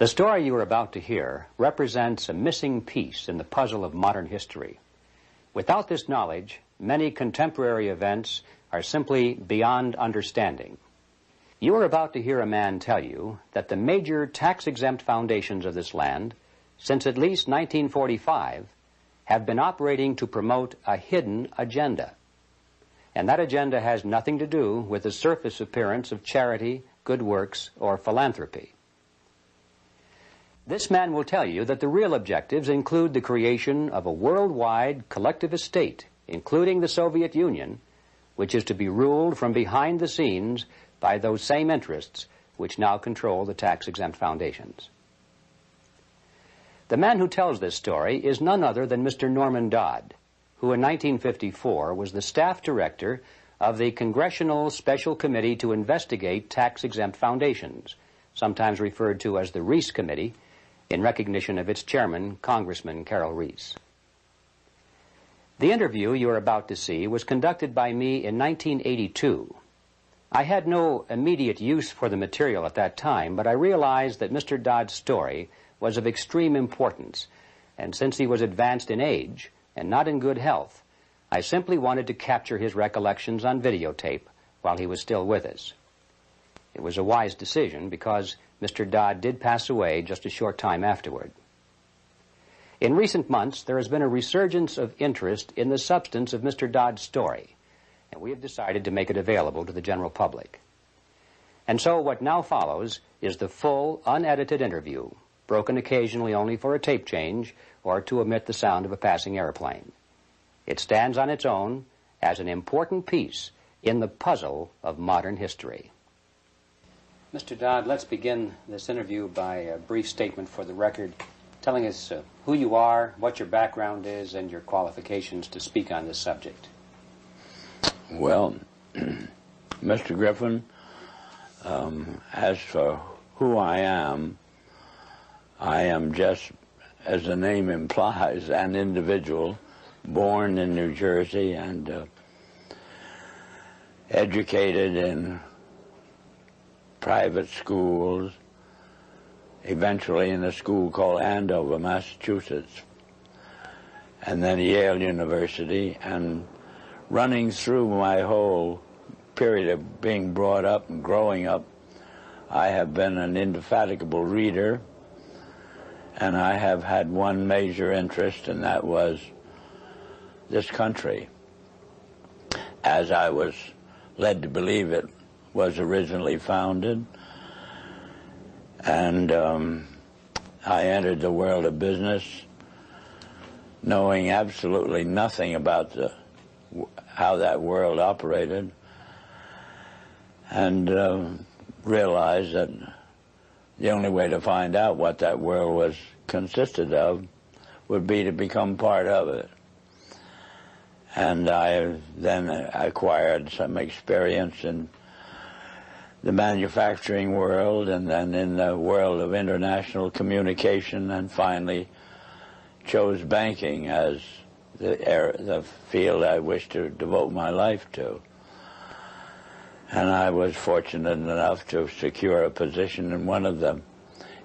The story you are about to hear represents a missing piece in the puzzle of modern history. Without this knowledge, many contemporary events are simply beyond understanding. You are about to hear a man tell you that the major tax-exempt foundations of this land, since at least 1945, have been operating to promote a hidden agenda. And that agenda has nothing to do with the surface appearance of charity, good works, or philanthropy. This man will tell you that the real objectives include the creation of a worldwide collectivist state, including the Soviet Union, which is to be ruled from behind the scenes by those same interests which now control the tax-exempt foundations. The man who tells this story is none other than Mr. Norman Dodd, who in 1954 was the staff director of the Congressional Special Committee to investigate tax-exempt foundations, sometimes referred to as the Reese Committee, in recognition of its chairman, Congressman Carroll Reese. The interview you are about to see was conducted by me in 1982. I had no immediate use for the material at that time, but I realized that Mr. Dodd's story was of extreme importance, and since he was advanced in age and not in good health, I simply wanted to capture his recollections on videotape while he was still with us. It was a wise decision because Mr. Dodd did pass away just a short time afterward. In recent months, there has been a resurgence of interest in the substance of Mr. Dodd's story, and we have decided to make it available to the general public. And so what now follows is the full, unedited interview, broken occasionally only for a tape change or to omit the sound of a passing airplane. It stands on its own as an important piece in the puzzle of modern history. Mr. Dodd, let's begin this interview by a brief statement for the record, telling us who you are, what your background is, and your qualifications to speak on this subject. Well, Mr. Griffin, as for who I am just, as the name implies, an individual born in New Jersey and educated in private schools, eventually in a school called Andover, Massachusetts, and then Yale University, and running through my whole period of being brought up and growing up, I have been an indefatigable reader, and I have had one major interest, and that was this country, as I was led to believe it was originally founded. And I entered the world of business knowing absolutely nothing about how that world operated, and realized that the only way to find out what that world was consisted of would be to become part of it. And I then acquired some experience in the manufacturing world, and then in the world of international communication, and finally chose banking as the field I wish to devote my life to. And I was fortunate enough to secure a position in one of the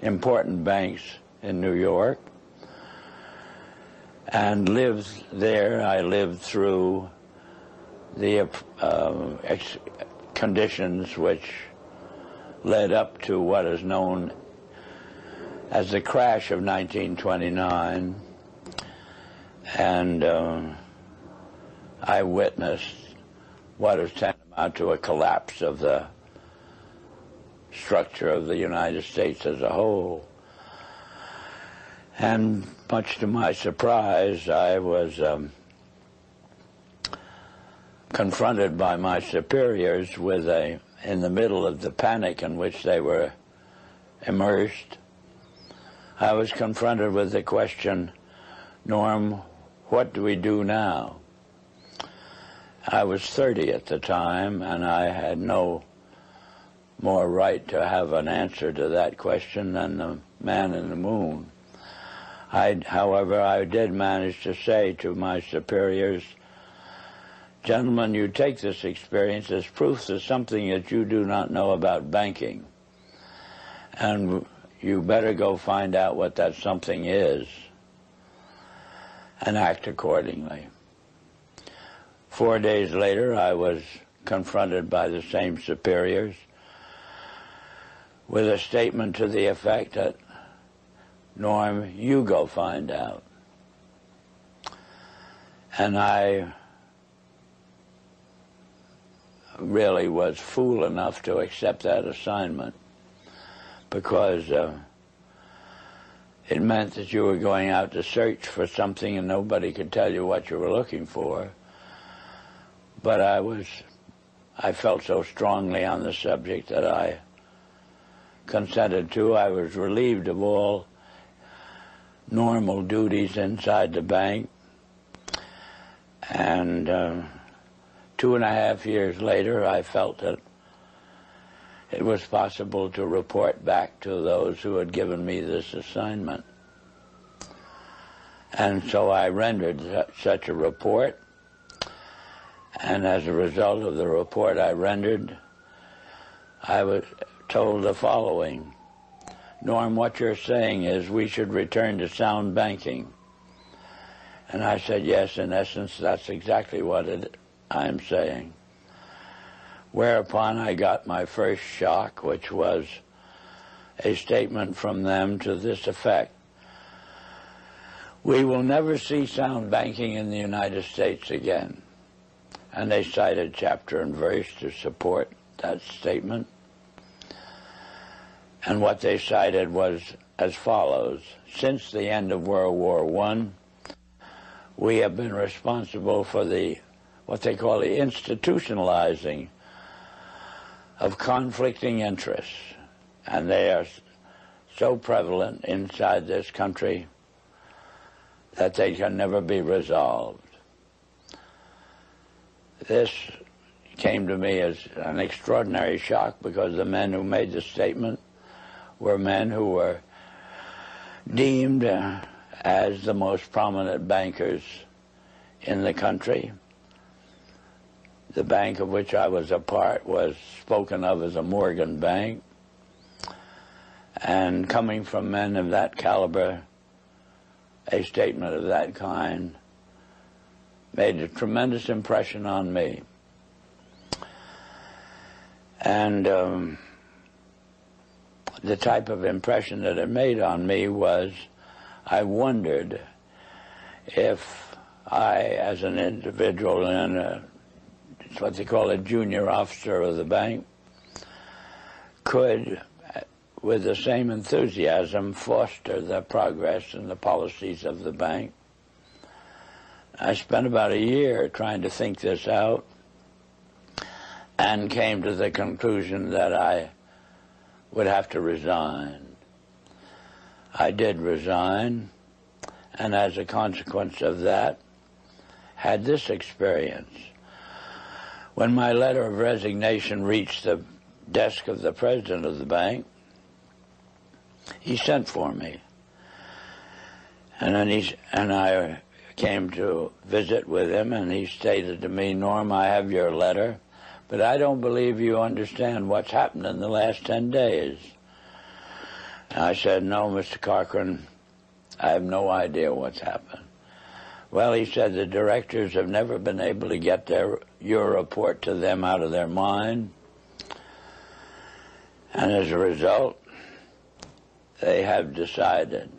important banks in New York, and lived there. I lived through the conditions which led up to what is known as the crash of 1929, and I witnessed what is tantamount to a collapse of the structure of the United States as a whole. And much to my surprise, I was confronted by my superiors with in the middle of the panic in which they were immersed, I was confronted with the question, Norm, what do we do now? I was 30 at the time, and I had no more right to have an answer to that question than the man in the moon. However, I did manage to say to my superiors, gentlemen, you take this experience as proof of something that you do not know about banking. And you better go find out what that something is and act accordingly. 4 days later, I was confronted by the same superiors with a statement to the effect that, Norm, you go find out. And I really was fool enough to accept that assignment, because it meant that you were going out to search for something and nobody could tell you what you were looking for. But I felt so strongly on the subject that I consented to. I was relieved of all normal duties inside the bank. And 2.5 years later, I felt that it was possible to report back to those who had given me this assignment. And so I rendered such a report. And as a result of the report I rendered, I was told the following: Norm, what you're saying is we should return to sound banking. And I said, yes, in essence, that's exactly what I'm saying. Whereupon I got my first shock, which was a statement from them to this effect: we will never see sound banking in the United States again. And they cited chapter and verse to support that statement. And what they cited was as follows: since the end of World War I, we have been responsible for what they call the institutionalizing of conflicting interests. And they are so prevalent inside this country that they can never be resolved. This came to me as an extraordinary shock, because the men who made the statement were men who were deemed as the most prominent bankers in the country. The bank of which I was a part was spoken of as a Morgan bank. And coming from men of that caliber, a statement of that kind made a tremendous impression on me. And the type of impression that it made on me was, I wondered if I, as an individual and it's what they call a junior officer of the bank, could, with the same enthusiasm, foster the progress and the policies of the bank. I spent about a year trying to think this out and came to the conclusion that I would have to resign. I did resign, and as a consequence of that, had this experience. When my letter of resignation reached the desk of the president of the bank, he sent for me. And then I came to visit with him, and he stated to me, Norm, I have your letter, but I don't believe you understand what's happened in the last 10 days. And I said, no, Mr. Cochran, I have no idea what's happened. Well, he said, the directors have never been able to get your report to them out of their mind. And as a result, they have decided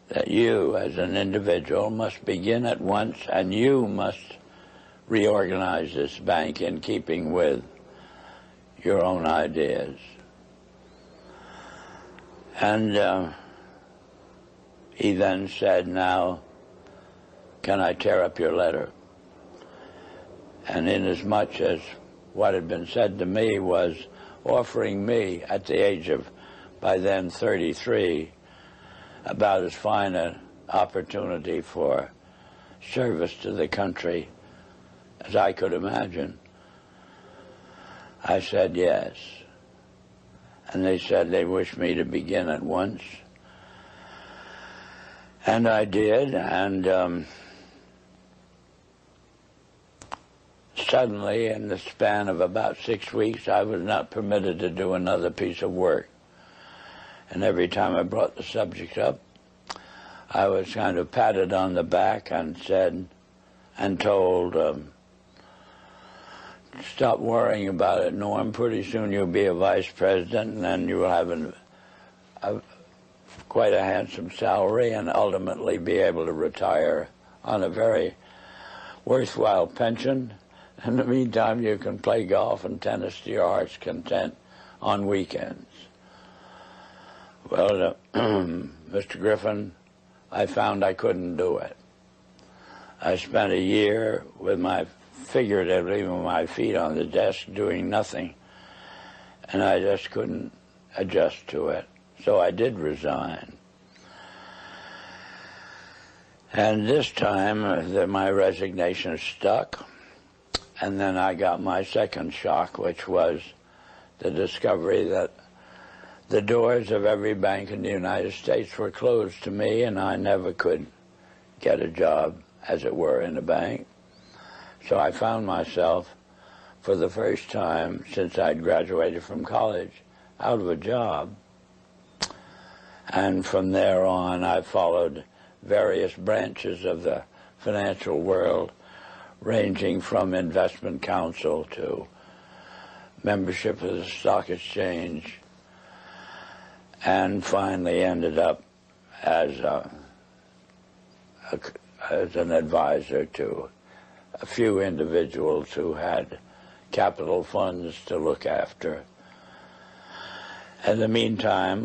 that you, as an individual, must begin at once, and you must reorganize this bank in keeping with your own ideas. And he then said, now, can I tear up your letter? And inasmuch as what had been said to me was offering me, at the age of, by then, 33, about as fine an opportunity for service to the country as I could imagine, I said yes. And they said they wished me to begin at once. And I did, and suddenly, in the span of about 6 weeks, I was not permitted to do another piece of work. And every time I brought the subject up, I was kind of patted on the back and said, and told, stop worrying about it, Norm. Pretty soon you'll be a vice president, and then you will have quite a handsome salary and ultimately be able to retire on a very worthwhile pension. In the meantime, you can play golf and tennis to your heart's content on weekends. Well, Mr. Griffin, I found I couldn't do it. I spent a year figuratively with my feet on the desk doing nothing, and I just couldn't adjust to it. So I did resign. And this time, my resignation stuck, and then I got my second shock, which was the discovery that the doors of every bank in the United States were closed to me, and I never could get a job, as it were, in a bank. So I found myself, for the first time since I'd graduated from college, out of a job. And from there on, I followed various branches of the financial world, ranging from investment counsel to membership of the stock exchange, and finally ended up as an advisor to a few individuals who had capital funds to look after. In the meantime,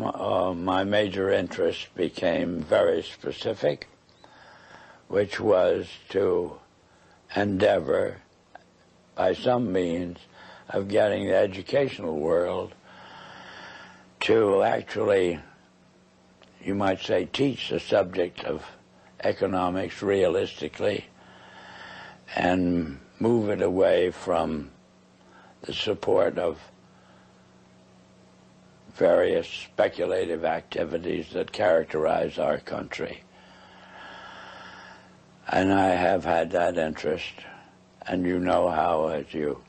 my major interest became very specific, which was to endeavor, by some means, of getting the educational world to actually, you might say, teach the subject of economics realistically and move it away from the support of various speculative activities that characterize our country. And I have had that interest, and you know how as you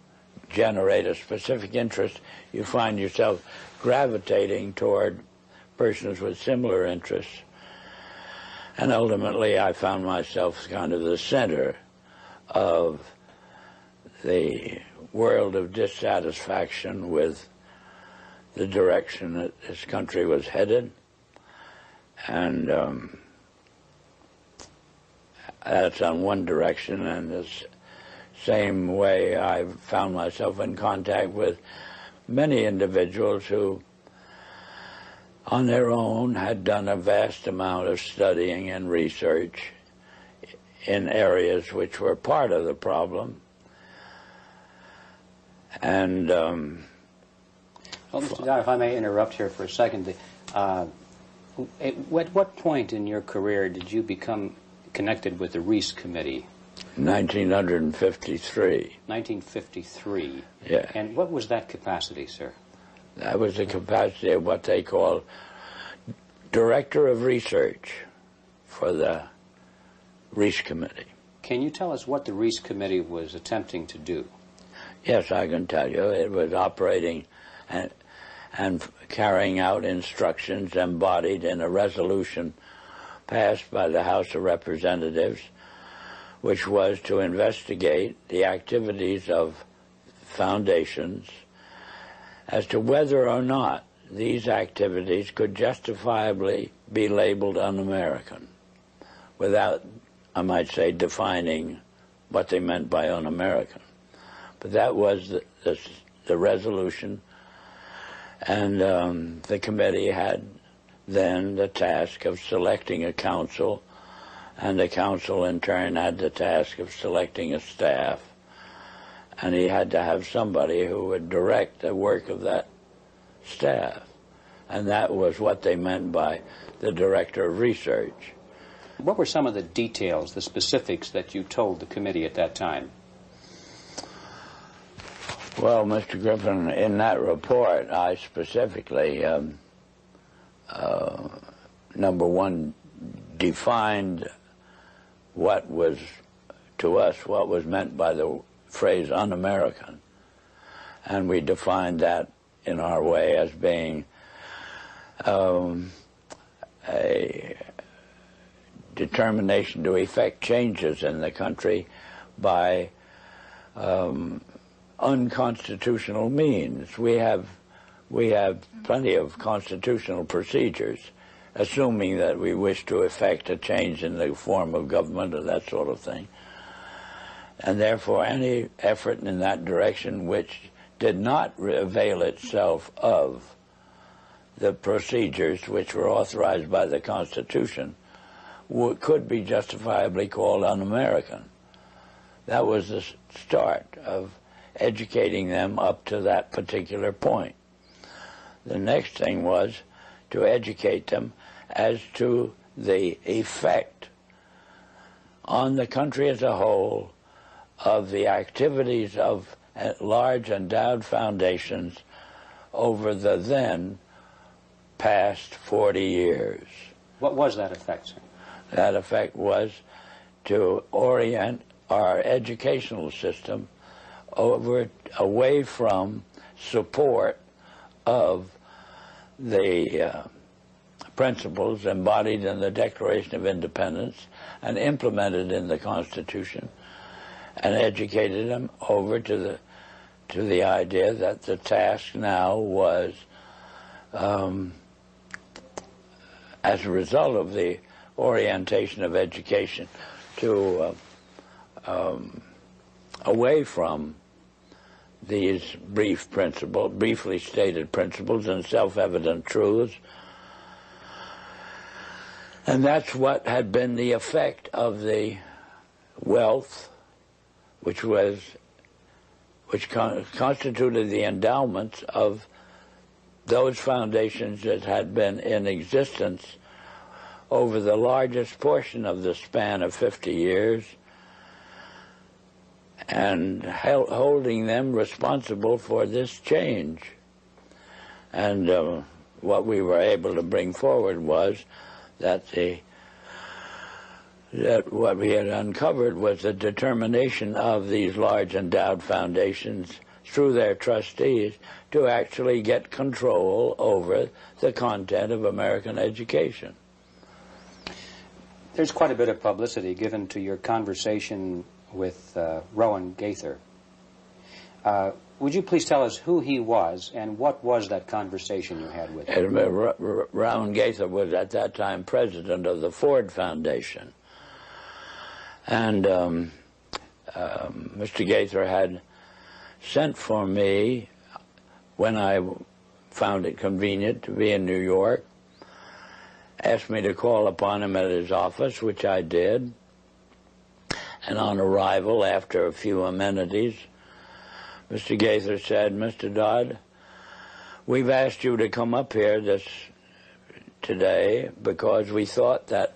generate a specific interest, you find yourself gravitating toward persons with similar interests. And ultimately I found myself kind of the center of the world of dissatisfaction with the direction that this country was headed. And that's on one direction, and this same way I found myself in contact with many individuals who on their own had done a vast amount of studying and research in areas which were part of the problem. And well, Mr. Dodd, if I may interrupt here for a second, at what point in your career did you become connected with the Reese Committee? 1953. 1953. Yeah. And what was that capacity, sir? That was the capacity of what they call Director of Research for the Reese Committee. Can you tell us what the Reese Committee was attempting to do? Yes, I can tell you. It was operating and carrying out instructions embodied in a resolution passed by the House of Representatives, which was to investigate the activities of foundations as to whether or not these activities could justifiably be labeled un-American without, I might say, defining what they meant by un-American. But that was the resolution, and the committee had then the task of selecting a council, and the council in turn had the task of selecting a staff, and he had to have somebody who would direct the work of that staff, and that was what they meant by the Director of Research. What were some of the details, the specifics that you told the committee at that time? Well, Mr. Griffin, in that report, I specifically, number one, defined what was, to us, what was meant by the phrase un-American. And we defined that in our way as being a determination to effect changes in the country by unconstitutional means. We have plenty of constitutional procedures, assuming that we wish to effect a change in the form of government or that sort of thing. And therefore, any effort in that direction which did not avail itself of the procedures which were authorized by the Constitution could be justifiably called un-American. That was the start of educating them up to that particular point. The next thing was to educate them as to the effect on the country as a whole of the activities of large endowed foundations over the then past 40 years. What was that effect, sir? That effect was to orient our educational system away from support of the principles embodied in the Declaration of Independence and implemented in the Constitution, and educated them over to the idea that the task now was, as a result of the orientation of education, to away from these briefly stated principles and self-evident truths. And that's what had been the effect of the wealth which constituted the endowments of those foundations that had been in existence over the largest portion of the span of 50 years, and holding them responsible for this change. And what we were able to bring forward was that what we had uncovered was the determination of these large endowed foundations through their trustees to actually get control over the content of American education. There's quite a bit of publicity given to your conversation with Rowan Gaither. Would you please tell us who he was and what was that conversation you had with him? Rowan Gaither was at that time president of the Ford Foundation. And Mr. Gaither had sent for me when I found it convenient to be in New York, asked me to call upon him at his office, which I did. And on arrival, after a few amenities, Mr. Gaither said, "Mr. Dodd, we've asked you to come up here today because we thought that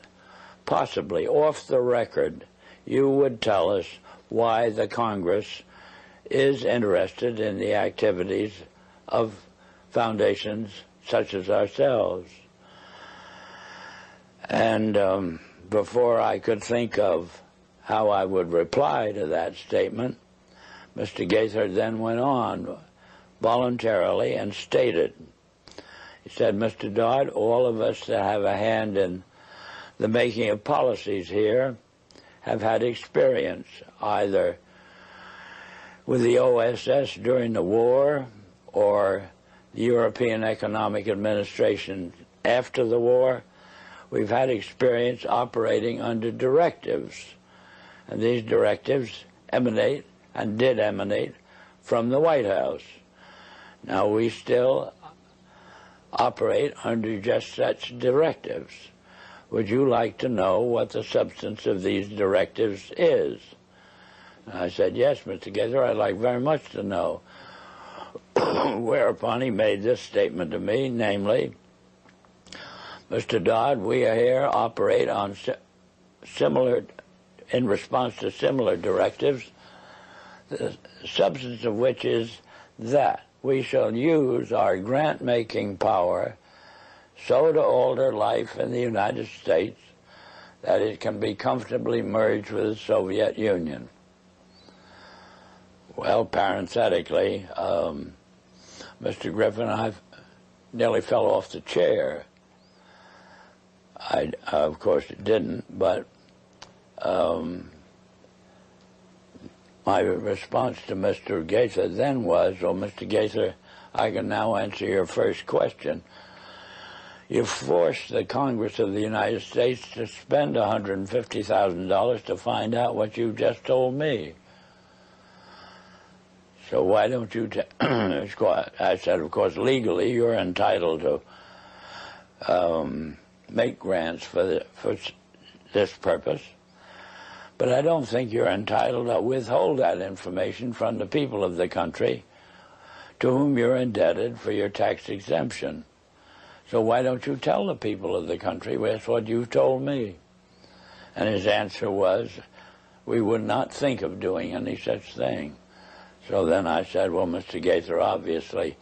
possibly off the record you would tell us why the Congress is interested in the activities of foundations such as ourselves." And before I could think of how I would reply to that statement, Mr. Gaither then went on voluntarily and stated, he said, "Mr. Dodd, all of us that have a hand in the making of policies here have had experience either with the OSS during the war or the European Economic Administration after the war. We've had experience operating under directives, and these directives emanate and did emanate from the White House. Now we still operate under just such directives. Would you like to know what the substance of these directives is?" And I said, "Yes, Mr. Gaither, I'd like very much to know." Whereupon he made this statement to me, namely, "Mr. Dodd, we here operate on in response to similar directives, the substance of which is that we shall use our grant-making power so to alter life in the United States that it can be comfortably merged with the Soviet Union." Well, parenthetically, Mr. Griffin, nearly fell off the chair. Of course, it didn't, but my response to Mr. Gaither then was, well, Mr. Gaither, I can now answer your first question. You forced the Congress of the United States to spend $150,000 to find out what you just told me. So why don't you I said, of course, legally you're entitled to make grants for this purpose, but I don't think you're entitled to withhold that information from the people of the country to whom you're indebted for your tax exemption. So why don't you tell the people of the country that's what you told me? And his answer was, we would not think of doing any such thing. So then I said, well, Mr. Gaither, obviously,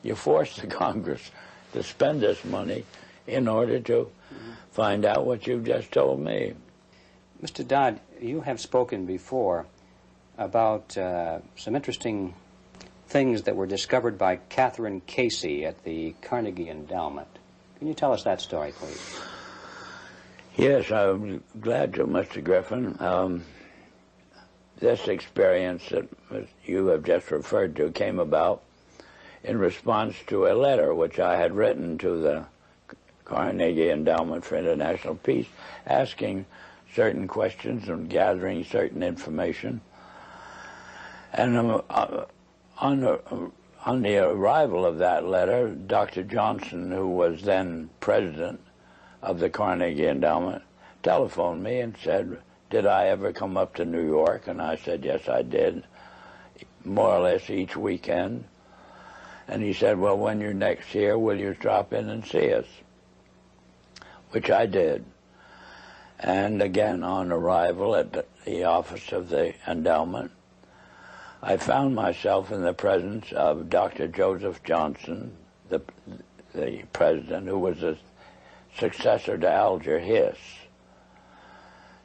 you forced the Congress to spend this money in order to find out what you've just told me. Mr. Dodd, you have spoken before about some interesting things that were discovered by Catherine Casey at the Carnegie Endowment. Can you tell us that story, please? Yes, I'm glad to, Mr. Griffin. This experience that you have just referred to came about in response to a letter which I had written to the Carnegie Endowment for International Peace, asking certain questions and gathering certain information. And on the arrival of that letter, Dr. Johnson, who was then president of the Carnegie Endowment, telephoned me and said, did I ever come up to New York? And I said, yes, I did, more or less each weekend. And he said, well, when you're next here, will you drop in and see us? Which I did. And again, on arrival at the office of the endowment, I found myself in the presence of Dr. Joseph Johnson, the president, who was a successor to Alger Hiss,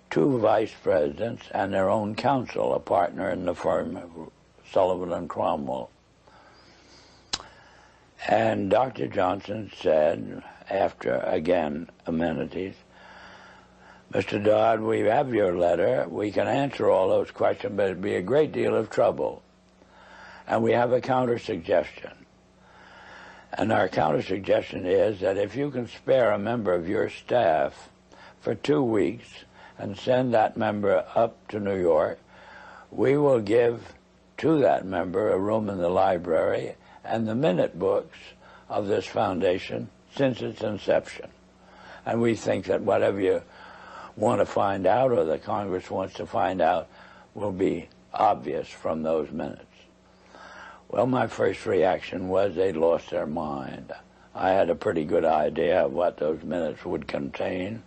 two vice presidents, and their own counsel, a partner in the firm, Sullivan and Cromwell. And Dr. Johnson said, after, again, amenities, Mr. Dodd, we have your letter. We can answer all those questions, but it'd be a great deal of trouble. And we have a counter-suggestion. And our counter-suggestion is that if you can spare a member of your staff for 2 weeks and send that member up to New York, we will give to that member a room in the library and the minute books of this foundation since its inception. And we think that whatever you want to find out, or the Congress wants to find out, will be obvious from those minutes. Well, my first reaction was they'd lost their mind. I had a pretty good idea of what those minutes would contain,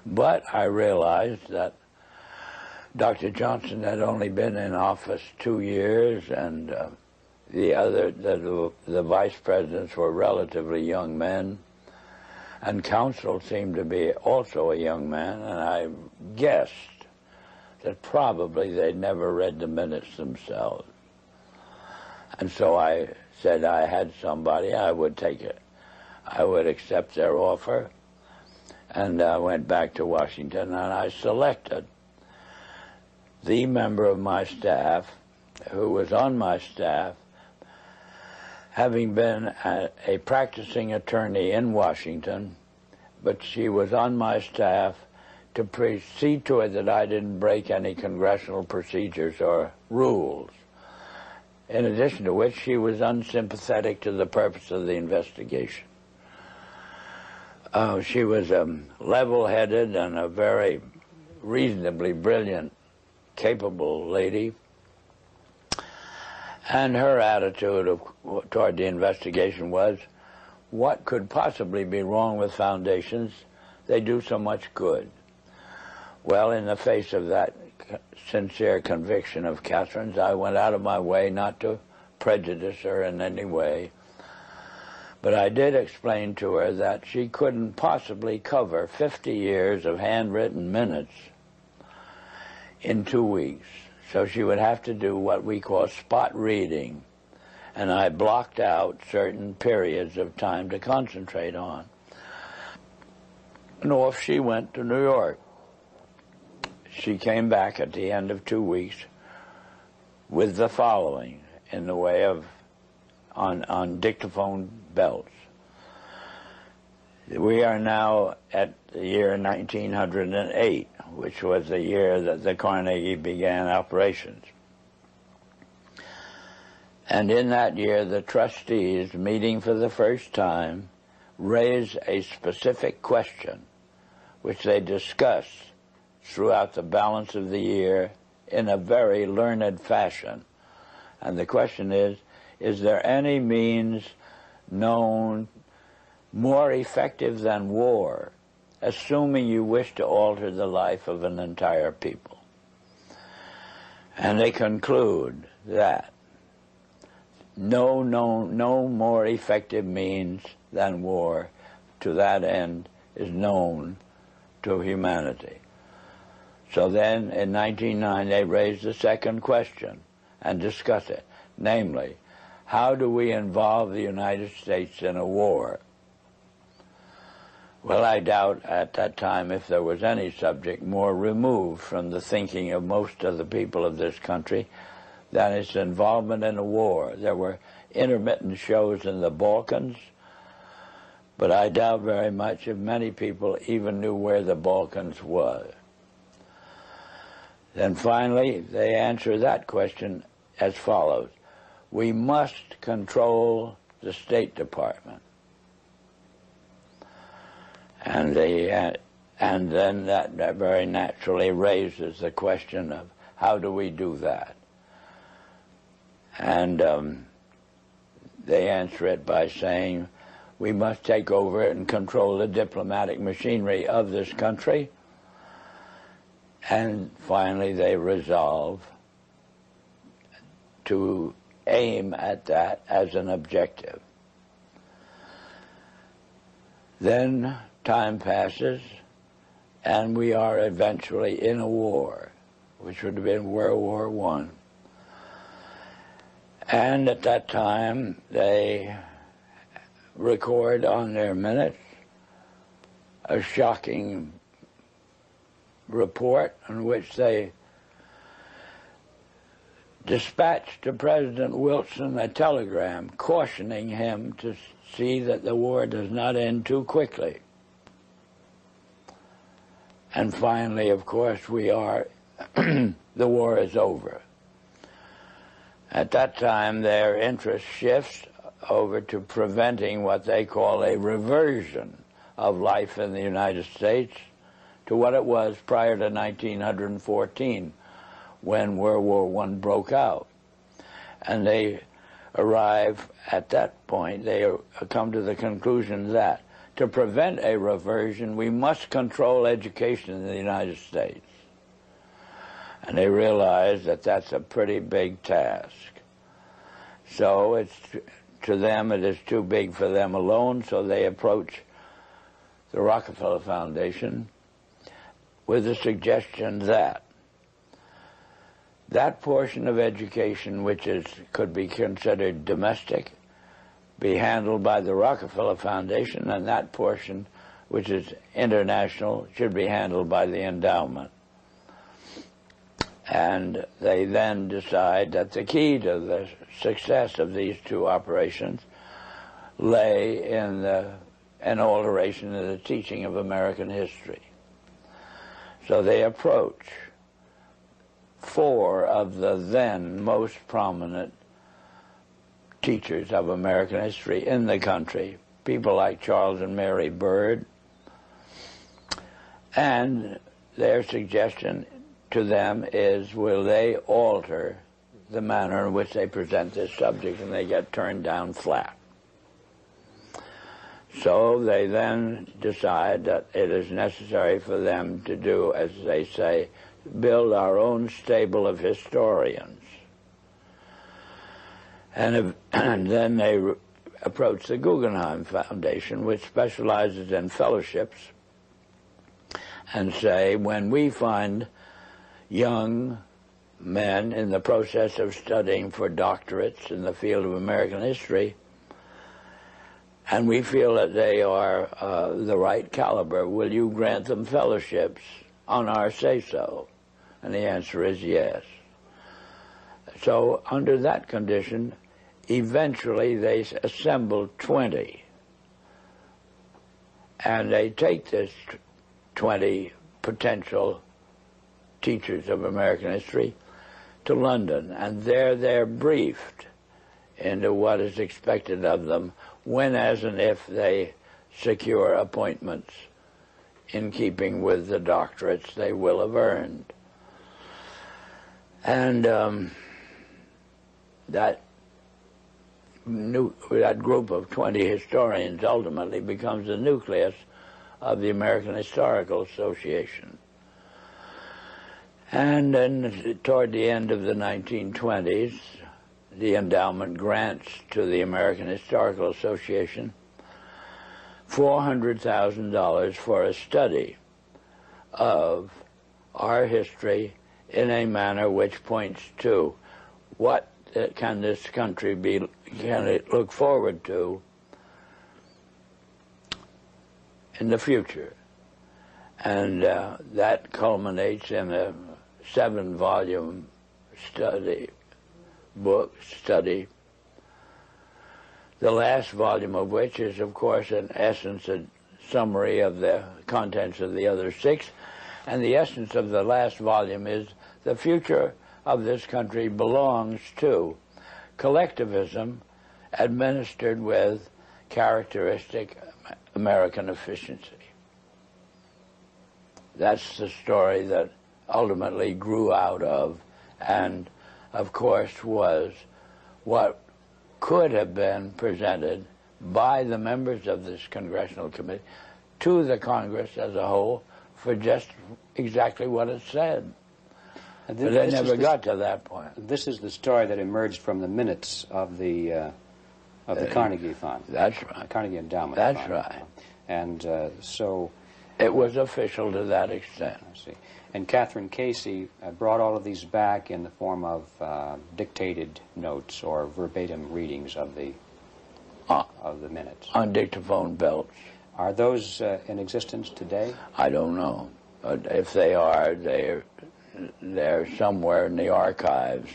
but I realized that Dr. Johnson had only been in office 2 years, and the vice presidents were relatively young men, and counsel seemed to be also a young man, and I guessed that probably they'd never read the minutes themselves. And so I said I had somebody, I would take it. I would accept their offer, and I went back to Washington, and I selected the member of my staff who was on my staff, having been a practicing attorney in Washington, but she was on my staff to see to it that I didn't break any congressional procedures or rules. In addition to which, she was unsympathetic to the purpose of the investigation. She was level-headed and a very reasonably brilliant, capable lady. And her attitude toward the investigation was, what could possibly be wrong with foundations? They do so much good. Well, in the face of that sincere conviction of Catherine's, I went out of my way not to prejudice her in any way. But I did explain to her that she couldn't possibly cover 50 years of handwritten minutes in 2 weeks. So she would have to do what we call spot reading. and I blocked out certain periods of time to concentrate on. And off she went to New York. She came back at the end of 2 weeks with the following in the way of on dictaphone belts. We are now at the year 1908, which was the year that the Carnegie began operations. And in that year, the trustees, meeting for the first time, raised a specific question, which they discussed throughout the balance of the year in a very learned fashion. And the question is there any means known more effective than war, assuming you wish to alter the life of an entire people? And they conclude that no more effective means than war to that end is known to humanity. So then in 1909 they raised the second question and discussed it, namely, how do we involve the United States in a war? Well, I doubt at that time if there was any subject more removed from the thinking of most of the people of this country than its involvement in a war. There were intermittent shows in the Balkans, but I doubt very much if many people even knew where the Balkans was. Then finally, they answer that question as follows. We must control the State Department. And then that very naturally raises the question of how do we do that? And they answer it by saying we must take over it and control the diplomatic machinery of this country. And finally they resolve to aim at that as an objective. Then time passes, and we are eventually in a war, which would have been World War I. And at that time, they record on their minutes a shocking report in which they dispatched to President Wilson a telegram cautioning him to see that the war does not end too quickly. And finally, of course, the war is over. At that time, their interest shifts over to preventing what they call a reversion of life in the United States to what it was prior to 1914, when World War I broke out. And they arrive at that point, they come to the conclusion that to prevent a reversion, we must control education in the United States. And they realize that that's a pretty big task. So to them, it is too big for them alone, so they approach the Rockefeller Foundation with the suggestion that that portion of education which could be considered domestic be handled by the Rockefeller Foundation, and that portion which is international should be handled by the endowment. And they then decide that the key to the success of these two operations lay in an alteration in the teaching of American history. So they approach 4 of the then most prominent teachers of American history in the country, people like Charles and Mary Bird, and their suggestion to them is, will they alter the manner in which they present this subject, and they get turned down flat. So they then decide that it is necessary for them to do, as they say, build our own stable of historians. And then they approach the Guggenheim Foundation, which specializes in fellowships, and say, when we find young men in the process of studying for doctorates in the field of American history, and we feel that they are the right caliber. Will you grant them fellowships on our say-so? And the answer is yes. So under that condition, eventually they assembled 20. And they take this 20 potential teachers of American history to London, and there they're briefed into what is expected of them when, as and if they secure appointments in keeping with the doctorates they will have earned. And that group of 20 historians ultimately becomes the nucleus of the American Historical Association. And then toward the end of the 1920s, the endowment grants to the American Historical Association $400,000 for a study of our history in a manner which points to what can this country be, can it look forward to in the future. And that culminates in a 7-volume study, the last volume of which is, of course, in essence a summary of the contents of the other 6. And the essence of the last volume is the future of this country belongs to collectivism administered with characteristic American efficiency. That's the story that ultimately grew out of, and of course was what could have been presented by the members of this congressional committee to the Congress as a whole for just exactly what it said. But they never got to that point. This is the story that emerged from the minutes of the Carnegie Fund. That's right. The Carnegie Endowment That's Fund. right. And so... It was official to that extent. I see. And Catherine Casey brought all of these back in the form of dictated notes or verbatim readings of the minutes. On dictaphone belts. Are those in existence today? I don't know. But if they are, they're somewhere in the archives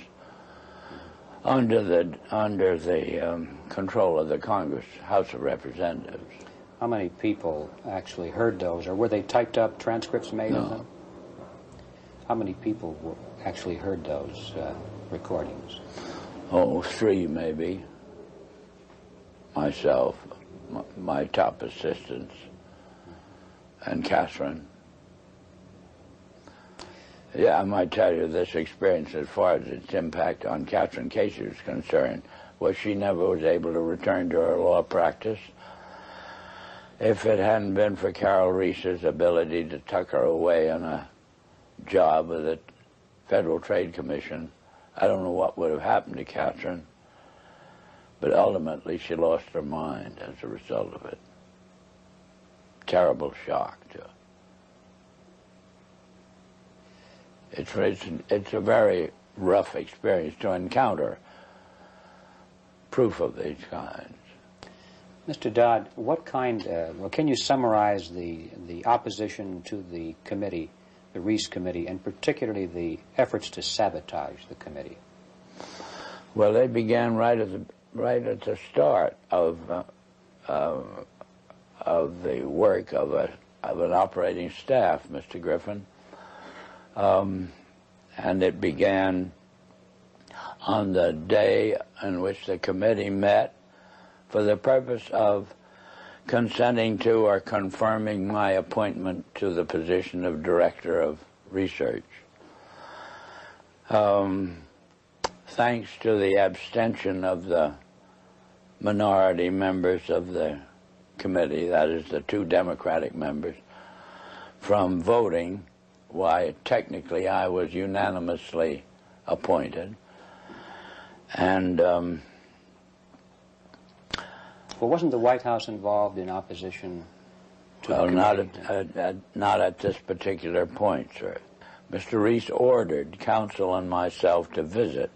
under the control of the Congress, House of Representatives. How many people actually heard those, or were they typed up transcripts made of them? How many people actually heard those recordings? Oh, 3 maybe. Myself, my top assistants, and Catherine. Yeah, I might tell you this experience as far as its impact on Catherine Casey was concerned was she never was able to return to her law practice. If it hadn't been for Carol Reese's ability to tuck her away on a job with the Federal Trade Commission, I don't know what would have happened to Catherine, but ultimately she lost her mind as a result of it. Terrible shock to her. It's a very rough experience to encounter proof of these kinds. Mr. Dodd, what kind, well, can you summarize the opposition to the committee, the Reese Committee, and particularly the efforts to sabotage the committee? Well, they began right at the start of the work of an operating staff, Mr. Griffin, and it began on the day in which the committee met for the purpose of consenting to or confirming my appointment to the position of Director of Research. Thanks to the abstention of the minority members of the committee, that is the 2 Democratic members, from voting, why technically I was unanimously appointed. And well, wasn't the White House involved in opposition to the committee? Not at this particular point, sir. Mr. Reese ordered counsel and myself to visit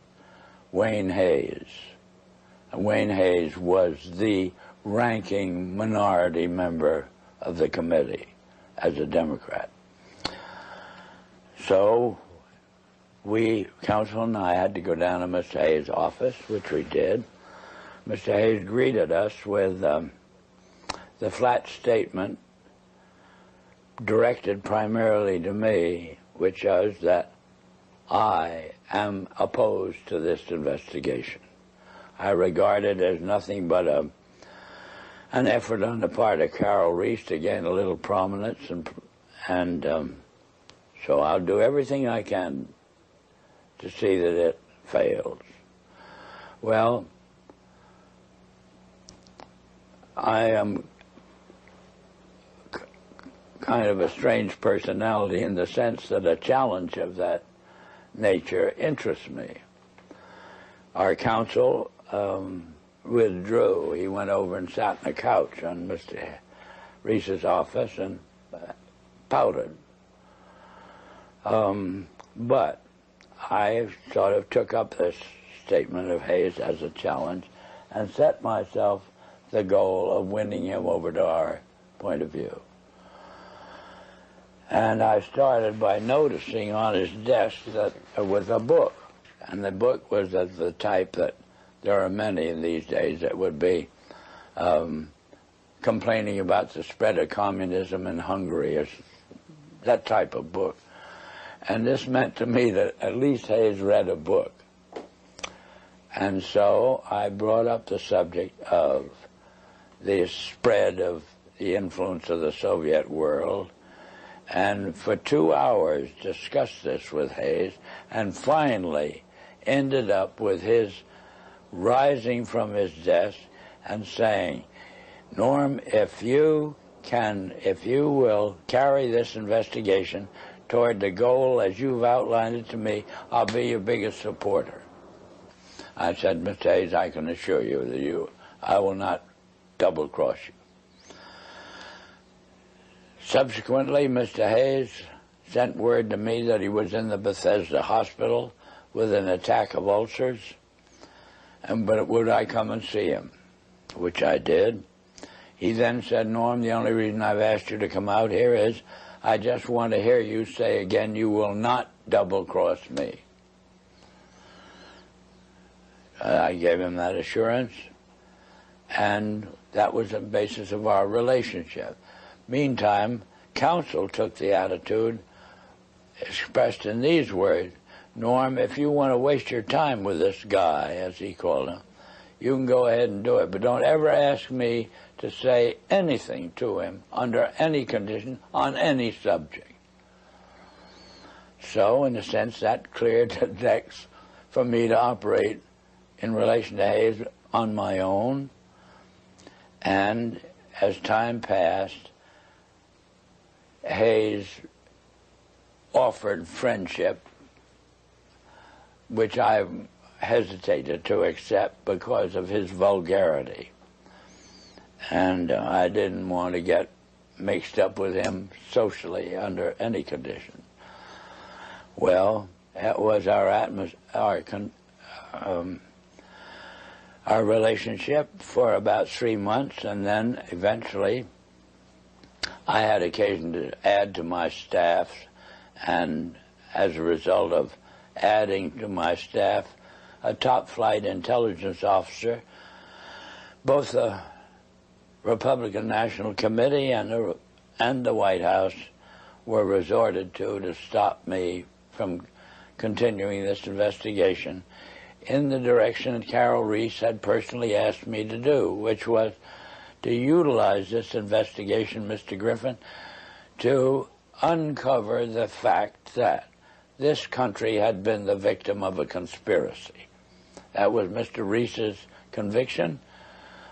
Wayne Hayes. And Wayne Hayes was the ranking minority member of the committee as a Democrat. So counsel and I had to go down to Mr. Hayes' office, which we did. Mr. Hayes greeted us with the flat statement directed primarily to me, which was that I am opposed to this investigation. I regard it as nothing but an effort on the part of Carol Reese to gain a little prominence, and so I'll do everything I can to see that it fails. Well, I am kind of a strange personality in the sense that a challenge of that nature interests me. Our counsel withdrew. He went over and sat on a couch on Mr. Reese's office and pouted. But I sort of took up this statement of Hayes as a challenge and set myself the goal of winning him over to our point of view. And I started by noticing on his desk that there was a book, and the book was of the type that there are many in these days that would be complaining about the spread of communism in Hungary, or that type of book. And this meant to me that at least Hayes read a book. And so I brought up the subject of the spread of the influence of the Soviet world, and for 2 hours discussed this with Hayes, and finally ended up with his rising from his desk and saying, "Norm, if you will carry this investigation toward the goal as you've outlined it to me, I'll be your biggest supporter." I said, "Mr. Hayes, I can assure you that I will not double-cross you." Subsequently, Mr. Hayes sent word to me that he was in the Bethesda hospital with an attack of ulcers, but would I come and see him, which I did. He then said, "Norm, the only reason I've asked you to come out here is I just want to hear you say again you will not double-cross me." I gave him that assurance, and that was the basis of our relationship. Meantime, counsel took the attitude expressed in these words: "Norm, if you want to waste your time with this guy," as he called him, "you can go ahead and do it, but don't ever ask me to say anything to him under any condition on any subject." So, in a sense, that cleared the decks for me to operate in relation to Hayes on my own. And as time passed, Hayes offered friendship, which I hesitated to accept because of his vulgarity. And I didn't want to get mixed up with him socially under any condition. Well, that was our relationship for about 3 months, and then eventually I had occasion to add to my staff, and as a result of adding to my staff a top-flight intelligence officer, both the Republican National Committee and the White House were resorted to stop me from continuing this investigation in the direction that Carol Reese had personally asked me to do, which was to utilize this investigation, Mr. Griffin, to uncover the fact that this country had been the victim of a conspiracy. That was Mr. Reese's conviction.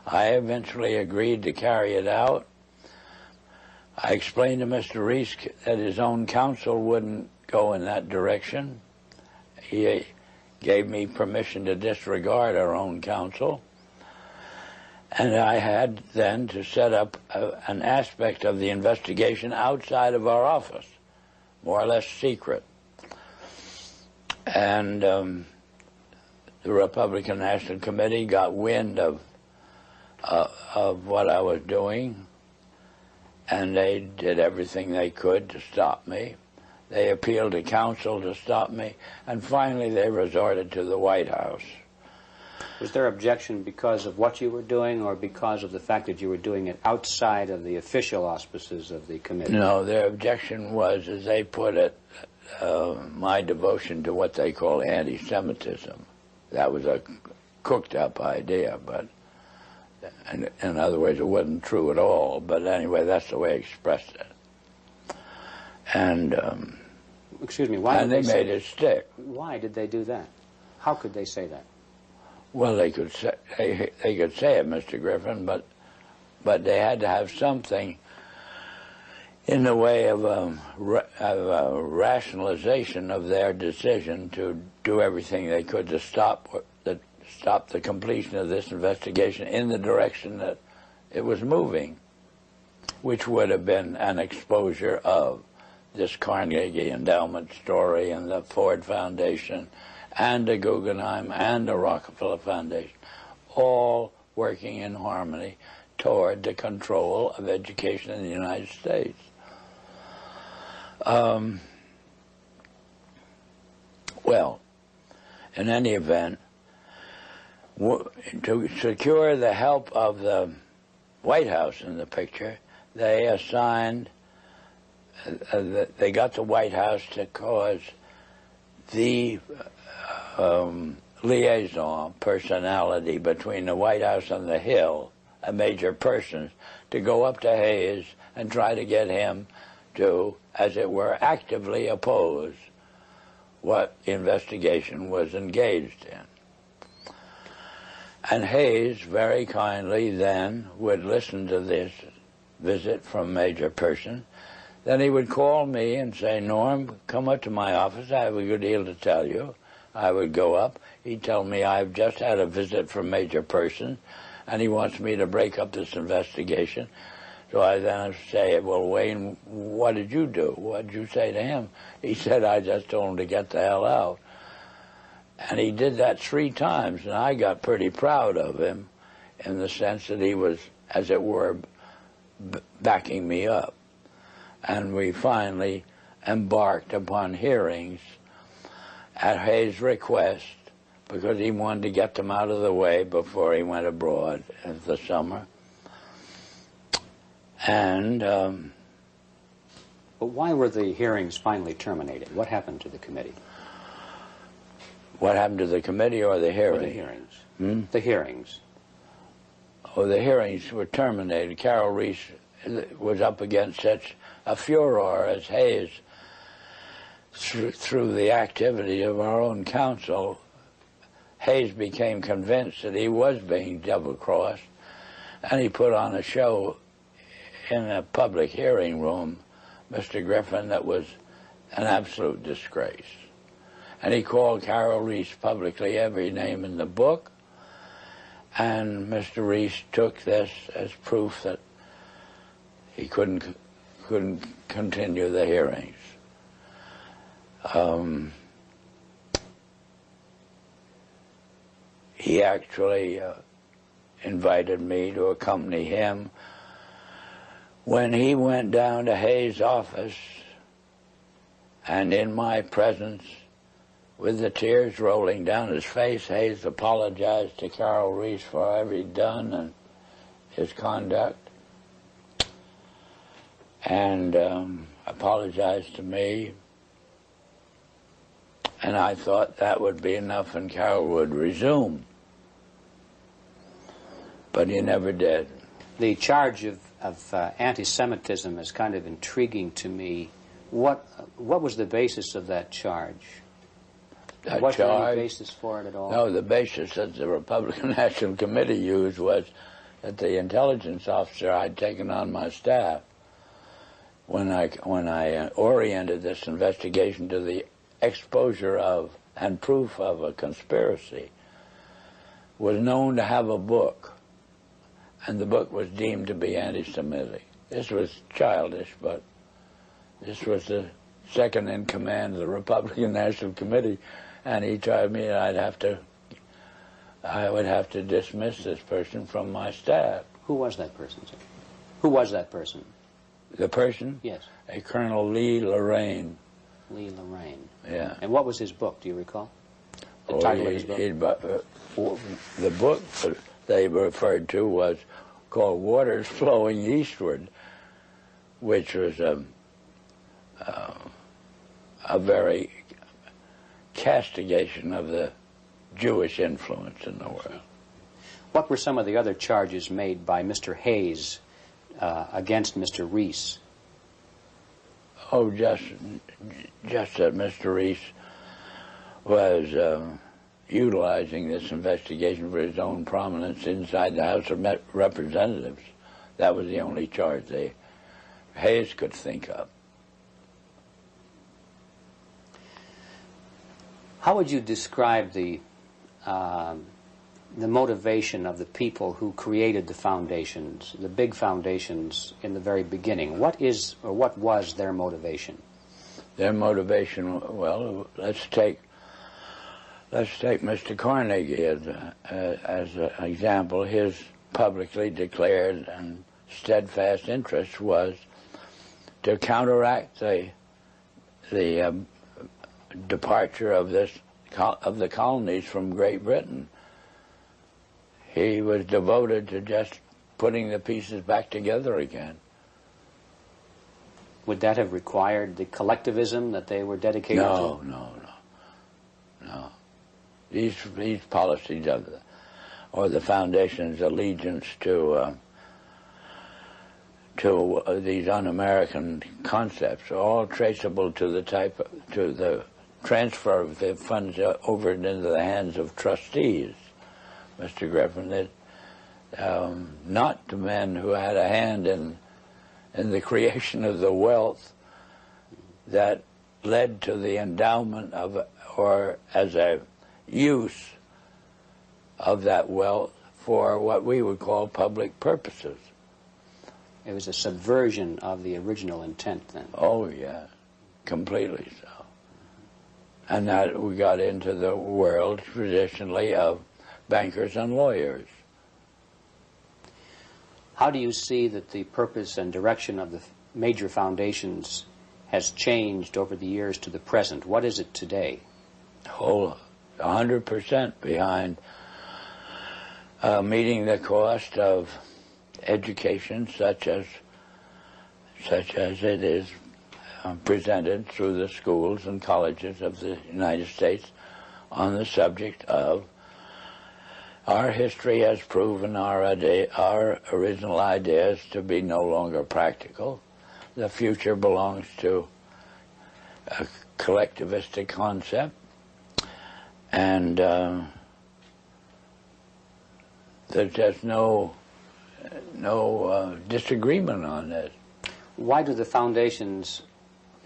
I eventually agreed to carry it out. I explained to Mr. Reese that his own counsel wouldn't go in that direction. He gave me permission to disregard our own counsel. And I had then to set up an aspect of the investigation outside of our office, more or less secret. And the Republican National Committee got wind of what I was doing, and they did everything they could to stop me. They appealed to counsel to stop me, and finally they resorted to the White House. Was their objection because of what you were doing, or because of the fact that you were doing it outside of the official auspices of the committee? No, their objection was, as they put it, my devotion to what they call anti-Semitism. That was a cooked-up idea, but in other words, it wasn't true at all. But anyway, that's the way I expressed it. And excuse me, why? And they made it stick. Why did they do that? How could they say that? Well, they could say it, Mr. Griffin, but they had to have something in the way of a rationalization of their decision to do everything they could to stop the completion of this investigation in the direction that it was moving, which would have been an exposure of this Carnegie Endowment story and the Ford Foundation and the Guggenheim and the Rockefeller Foundation, all working in harmony toward the control of education in the United States. Well, in any event, to secure the help of the White House in the picture, they assigned, they got the White House to cause the liaison personality between the White House and the Hill, a major person, to go up to Hayes and try to get him to, as it were, actively oppose what the investigation was engaged in. And Hayes very kindly then would listen to this visit from Major Person. Then he would call me and say, "Norm, come up to my office. I have a good deal to tell you." I would go up. He'd tell me, "I've just had a visit from Major Person, and he wants me to break up this investigation." So I then say, "Well, Wayne, what did you do? What did you say to him?" He said, "I just told him to get the hell out." And he did that 3 times, and I got pretty proud of him in the sense that he was, as it were, backing me up. And we finally embarked upon hearings at Hayes' request, because he wanted to get them out of the way before he went abroad in the summer. And but why were the hearings finally terminated? What happened to the committee? What happened to the committee or the hearings? Or the hearings. The hearings. Oh, the hearings were terminated. Carol Reese was up against such a furor as Hayes, through the activity of our own counsel. Hayes became convinced that he was being double-crossed, and he put on a show in a public hearing room, Mr. Griffin, that was an absolute disgrace. And he called Carol Reese publicly every name in the book, and Mr. Reese took this as proof that he couldn't continue the hearings. He actually invited me to accompany him when he went down to Hayes' office, and in my presence, with the tears rolling down his face, Hayes apologized to Carol Reese for whatever he'd done and his conduct, and apologized to me. And I thought that would be enough and Carol would resume. But he never did. The charge of anti-Semitism is kind of intriguing to me. What was the basis of that charge? Was there any basis for it at all? No, the basis that the Republican National Committee used was that the intelligence officer I'd taken on my staff, when I oriented this investigation to the exposure of and proof of a conspiracy, was known to have a book, and the book was deemed to be anti-Semitic. This was childish, but this was the second in command of the Republican National Committee, and he told me that I would have to dismiss this person from my staff. Who was that person, sir? Who was that person? The person? Yes. A Colonel Lee Lorraine. Lee Lorraine. Yeah. And what was his book, do you recall? The title of his book? The book they referred to was called Waters Flowing Eastward, which was a very castigation of the Jewish influence in the world. What were some of the other charges made by Mr. Hayes against Mr. Reese? Oh, just that Mr. Reese was utilizing this investigation for his own prominence inside the House of Representatives. That was the only charge Hayes could think of. How would you describe the motivation of the people who created the foundations, the big foundations in the very beginning? What is or what was their motivation? Their motivation, well, let's take Mr. Carnegie as an example. His publicly declared and steadfast interest was to counteract the departure of the colonies from Great Britain. He was devoted to just putting the pieces back together again. Would that have required the collectivism that they were dedicated to? No. These policies or the foundation's allegiance to these un-American concepts are all traceable to the transfer of the funds over into the hands of trustees, Mr. Griffin. Not the men who had a hand in the creation of the wealth that led to the endowment of, or as a use of that wealth for what we would call public purposes. It was a subversion of the original intent then. Oh, yeah, completely so. And that we got into the world traditionally of bankers and lawyers. How do you see that the purpose and direction of the major foundations has changed over the years to the present? What is it today? Whole 100% behind meeting the cost of education, such as it is presented through the schools and colleges of the United States, on the subject of our history has proven our original ideas to be no longer practical. The future belongs to a collectivistic concept, and there's just no disagreement on this. Why do the foundations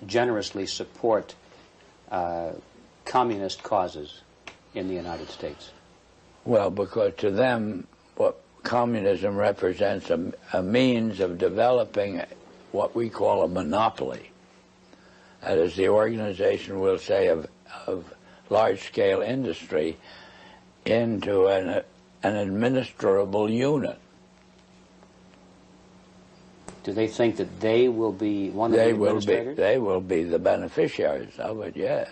generously support communist causes in the United States? Well, because to them, what communism represents a means of developing what we call a monopoly. That is, the organization, we'll say, of large-scale industry into an administrable unit. Do they think that they will be one of the administrators? They will be the beneficiaries of it, yes.